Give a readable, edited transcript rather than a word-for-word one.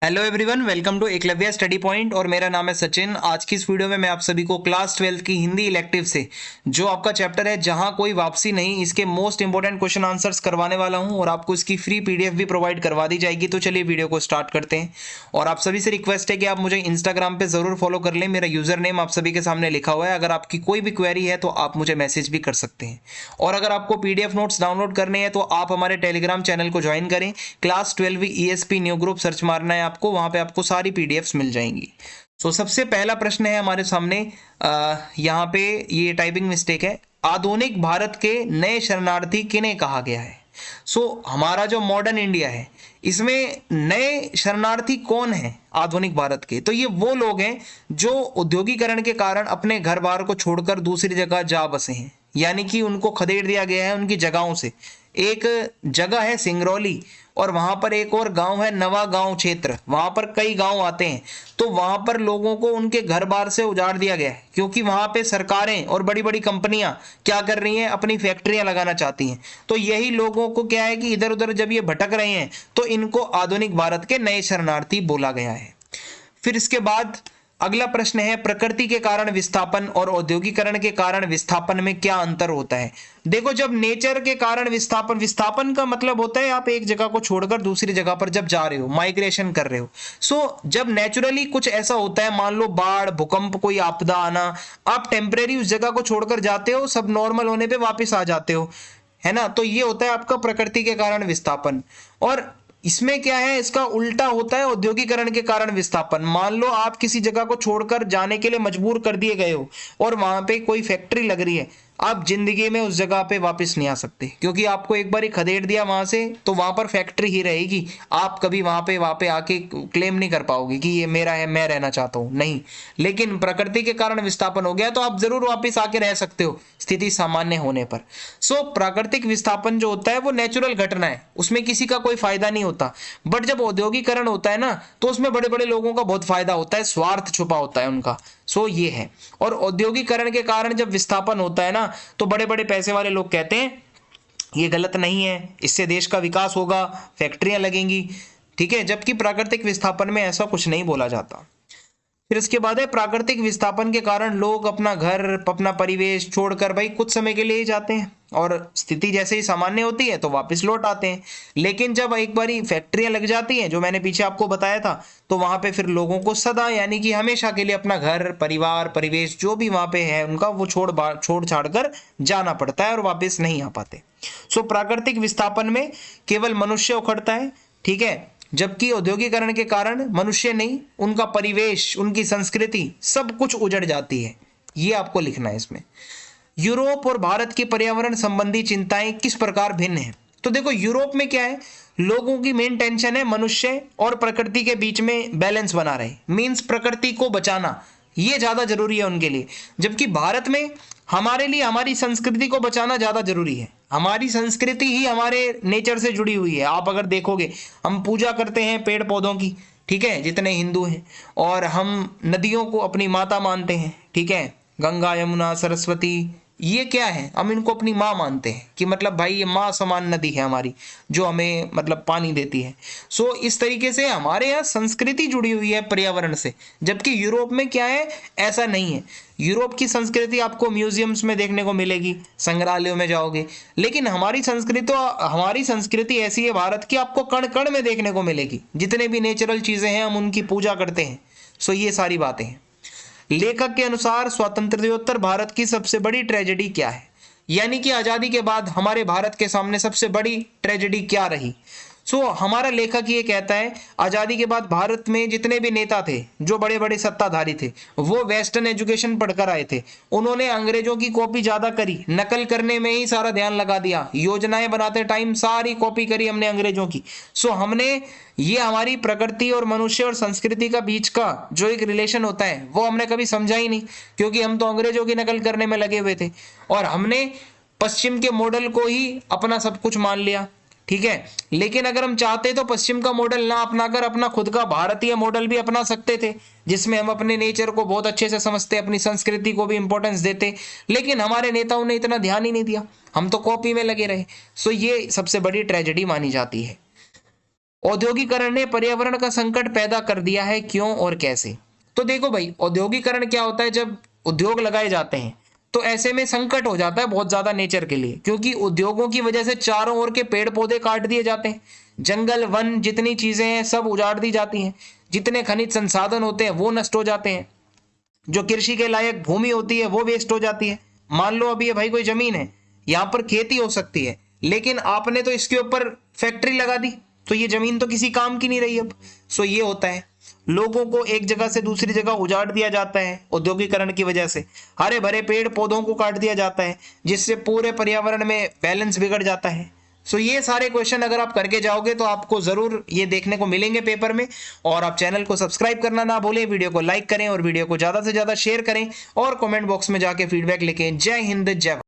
Hello everyone, welcome to Eklavya study point और मेरा नाम है सचिन। आज की इस वीडियो में मैं आप सभी को क्लास 12 की हिंदी इलेक्टिव से जो आपका चैप्टर है जहां कोई वापसी नहीं, इसके मोस्ट इंपोर्टेंट क्वेश्चन आंसर्स करवाने वाला हूं और आपको इसकी फ्री पीडीएफ भी प्रोवाइड करवा दी जाएगी। तो चलिए वीडियो को स्टार्ट करते हैं। और आप सभी से रिक्वेस्ट है कि आप मुझे इंस्टाग्राम पे जरूर फॉलो कर लें। मेरा यूजर नेम आप सभी के सामने लिखा हुआ है। अगर आपकी कोई भी क्वेरी है तो आप मुझे मैसेज भी कर सकते हैं। और अगर आपको पीडीएफ नोट्स डाउनलोड करने हैं तो आप हमारे टेलीग्राम चैनल को ज्वाइन करें। Class 12 ESP new group search मारना है आपको, वहां पे आपको सारी पीडीएफ्स मिल जाएंगी। सबसे पहला प्रश्न है हमारे सामने। यहाँ पे ये टाइपिंग मिस्टेक है। आधुनिक भारत के नए शरणार्थी किन्हें कहा गया है? हमारा जो मॉडर्न इंडिया है इसमें नए शरणार्थी कौन है आधुनिक भारत के? तो ये वो लोग हैं जो औद्योगिकरण के कारण अपने घर बार को छोड़कर दूसरी जगह जा बसे हैं, यानी कि उनको खदेड़ दिया गया है उनकी जगहों से। एक जगह है सिंगरौली और वहां पर एक और गांव है नवा गांव क्षेत्र, वहां पर कई गांव आते हैं। तो वहां पर लोगों को उनके घर बार से उजाड़ दिया गया है क्योंकि वहां पे सरकारें और बड़ी बड़ी कंपनियां क्या कर रही हैं, अपनी फैक्ट्रियां लगाना चाहती हैं। तो यही लोगों को क्या है कि इधर उधर जब ये भटक रहे हैं तो इनको आधुनिक भारत के नए शरणार्थी बोला गया है। फिर इसके बाद अगला प्रश्न है, प्रकृति के कारण विस्थापन और औद्योगिकरण के कारण विस्थापन में क्या अंतर होता है? देखो, जब नेचर के कारण विस्थापन, विस्थापन का मतलब होता है आप एक जगह को छोड़कर दूसरी जगह पर जब जा रहे हो, माइग्रेशन कर रहे हो। जब नेचुरली कुछ ऐसा होता है, मान लो बाढ़, भूकंप, कोई आपदा आना, आप टेम्परेरी उस जगह को छोड़कर जाते हो, सब नॉर्मल होने पे वापस आ जाते हो, है ना। तो ये होता है आपका प्रकृति के कारण विस्थापन। और इसमें क्या है, इसका उल्टा होता है औद्योगिकरण के कारण विस्थापन। मान लो आप किसी जगह को छोड़कर जाने के लिए मजबूर कर दिए गए हो और वहां पे कोई फैक्ट्री लग रही है, आप जिंदगी में उस जगह पे वापस नहीं आ सकते क्योंकि आपको एक बार ही खदेड़ दिया वहां से, तो वहां पर फैक्ट्री ही रहेगी। आप कभी वहां पे आके क्लेम नहीं कर पाओगे कि ये मेरा है, मैं रहना चाहता हूं, नहीं। लेकिन प्रकृति के कारण विस्थापन हो गया तो आप जरूर वापस आके रह सकते हो स्थिति सामान्य होने पर। प्राकृतिक विस्थापन जो होता है वो नेचुरल घटना है, उसमें किसी का कोई फायदा नहीं होता। बट जब औद्योगिकरण होता है ना तो उसमें बड़े बड़े लोगों का बहुत फायदा होता है, स्वार्थ छुपा होता है उनका। ये है। और औद्योगिकरण के कारण जब विस्थापन होता है ना तो बड़े बड़े पैसे वाले लोग कहते हैं ये गलत नहीं है, इससे देश का विकास होगा, फैक्ट्रियां लगेंगी, ठीक है। जबकि प्राकृतिक विस्थापन में ऐसा कुछ नहीं बोला जाता। फिर इसके बाद है, प्राकृतिक विस्थापन के कारण लोग अपना घर, अपना परिवेश छोड़कर भाई कुछ समय के लिए ही जाते हैं और स्थिति जैसे ही सामान्य होती है तो वापस लौट आते हैं। लेकिन जब एक बारी फैक्ट्रियां लग जाती हैं, जो मैंने पीछे आपको बताया था, तो वहां पे फिर लोगों को सदा यानी कि हमेशा के लिए अपना घर, परिवार, परिवेश जो भी वहां पे है उनका, वो छोड़ छाड़ कर जाना पड़ता है और वापस नहीं आ पाते। प्राकृतिक विस्थापन में केवल मनुष्य उखड़ता है, ठीक है। जबकि औद्योगिकरण के कारण मनुष्य नहीं, उनका परिवेश, उनकी संस्कृति सब कुछ उजड़ जाती है। ये आपको लिखना है इसमें। यूरोप और भारत की पर्यावरण संबंधी चिंताएं किस प्रकार भिन्न हैं? तो देखो, यूरोप में क्या है, लोगों की मेन टेंशन है मनुष्य और प्रकृति के बीच में बैलेंस बना रहे, मींस प्रकृति को बचाना, ये ज्यादा जरूरी है उनके लिए। जबकि भारत में हमारे लिए हमारी संस्कृति को बचाना ज्यादा जरूरी है। हमारी संस्कृति ही हमारे नेचर से जुड़ी हुई है। आप अगर देखोगे, हम पूजा करते हैं पेड़ पौधों की, ठीक है, जितने हिंदू हैं, और हम नदियों को अपनी माता मानते हैं, ठीक है, गंगा, यमुना, सरस्वती, ये क्या है, हम इनको अपनी माँ मानते हैं कि मतलब भाई ये माँ समान नदी है हमारी जो हमें मतलब पानी देती है। इस तरीके से हमारे यहाँ संस्कृति जुड़ी हुई है पर्यावरण से। जबकि यूरोप में क्या है, ऐसा नहीं है। यूरोप की संस्कृति आपको म्यूजियम्स में देखने को मिलेगी, संग्रहालयों में जाओगे, लेकिन हमारी संस्कृति ऐसी है भारत की, आपको कण कण में देखने को मिलेगी। जितने भी नेचुरल चीजें हैं हम उनकी पूजा करते हैं। ये सारी बातें हैं। लेखक के अनुसार स्वातंत्र्योत्तर भारत की सबसे बड़ी ट्रेजेडी क्या है? यानी कि आजादी के बाद हमारे भारत के सामने सबसे बड़ी ट्रेजेडी क्या रही? हमारा लेखक ये कहता है, आजादी के बाद भारत में जितने भी नेता थे, जो बड़े बड़े सत्ताधारी थे, वो वेस्टर्न एजुकेशन पढ़कर आए थे। उन्होंने अंग्रेजों की कॉपी ज्यादा करी, नकल करने में ही सारा ध्यान लगा दिया, योजनाएं बनाते टाइम सारी कॉपी करी हमने अंग्रेजों की। हमने ये हमारी प्रकृति और मनुष्य और संस्कृति का बीच का जो एक रिलेशन होता है वो हमने कभी समझा ही नहीं, क्योंकि हम तो अंग्रेजों की नकल करने में लगे हुए थे और हमने पश्चिम के मॉडल को ही अपना सब कुछ मान लिया, ठीक है। लेकिन अगर हम चाहते तो पश्चिम का मॉडल ना अपनाकर अपना खुद का भारतीय मॉडल भी अपना सकते थे, जिसमें हम अपने नेचर को बहुत अच्छे से समझते, अपनी संस्कृति को भी इंपॉर्टेंस देते। लेकिन हमारे नेताओं ने इतना ध्यान ही नहीं दिया, हम तो कॉपी में लगे रहे। ये सबसे बड़ी ट्रेजेडी मानी जाती है। औद्योगिकरण ने पर्यावरण का संकट पैदा कर दिया है, क्यों और कैसे? तो देखो भाई, औद्योगिकरण क्या होता है, जब उद्योग लगाए जाते हैं तो ऐसे में संकट हो जाता है बहुत ज्यादा नेचर के लिए, क्योंकि उद्योगों की वजह से चारों ओर के पेड़ पौधे काट दिए जाते हैं, जंगल वन जितनी चीजें हैं सब उजाड़ दी जाती हैं, जितने खनिज संसाधन होते हैं वो नष्ट हो जाते हैं, जो कृषि के लायक भूमि होती है वो वेस्ट हो जाती है। मान लो अभी ये भाई कोई जमीन है, यहाँ पर खेती हो सकती है, लेकिन आपने तो इसके ऊपर फैक्ट्री लगा दी, तो ये जमीन तो किसी काम की नहीं रही अब। सो ये होता है, लोगों को एक जगह से दूसरी जगह उजाड़ दिया जाता है औद्योगिकरण की वजह से, हरे भरे पेड़ पौधों को काट दिया जाता है, जिससे पूरे पर्यावरण में बैलेंस बिगड़ जाता है। सो ये सारे क्वेश्चन अगर आप करके जाओगे तो आपको जरूर ये देखने को मिलेंगे पेपर में। और आप चैनल को सब्सक्राइब करना ना भूलें, वीडियो को लाइक करें और वीडियो को ज्यादा से ज्यादा शेयर करें और कमेंट बॉक्स में जाके फीडबैक लिखें। जय हिंद, जय भारत।